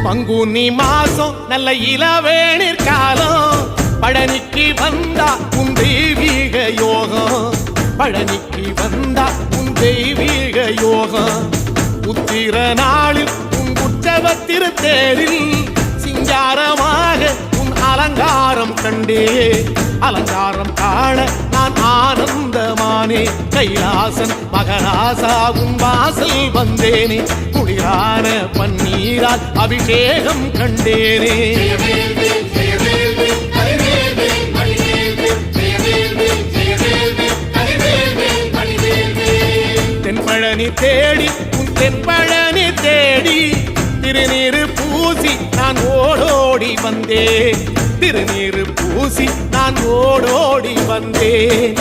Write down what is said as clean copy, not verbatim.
பங்குனி மாசம் நல்ல இளவேணிற் காலம் பழனிக்கு வந்தா உன் தெய்வீக யோகம் பழனிக்கு வந்தா உன் தெய்வீக யோகம் உத்திர நாளில் உன் உற்சவ திருத்தேரில் சிங்காரமாக உன் அலங்காரம் கண்டே அலங்காரம் காண நான் ஆனந்தமானே கைலாசன் மகராசா உன் வாசல் வந்தேனே குளிரான பன்னீரால் அபிஷேகம் கண்டேனே தென்பழனி தேடி உன் தென்பழனி தேடி திருநீரு பூசி நான் ஓடோடி வந்தேன் திருநீரு பூசி நான் ஓடோடி வந்தேன்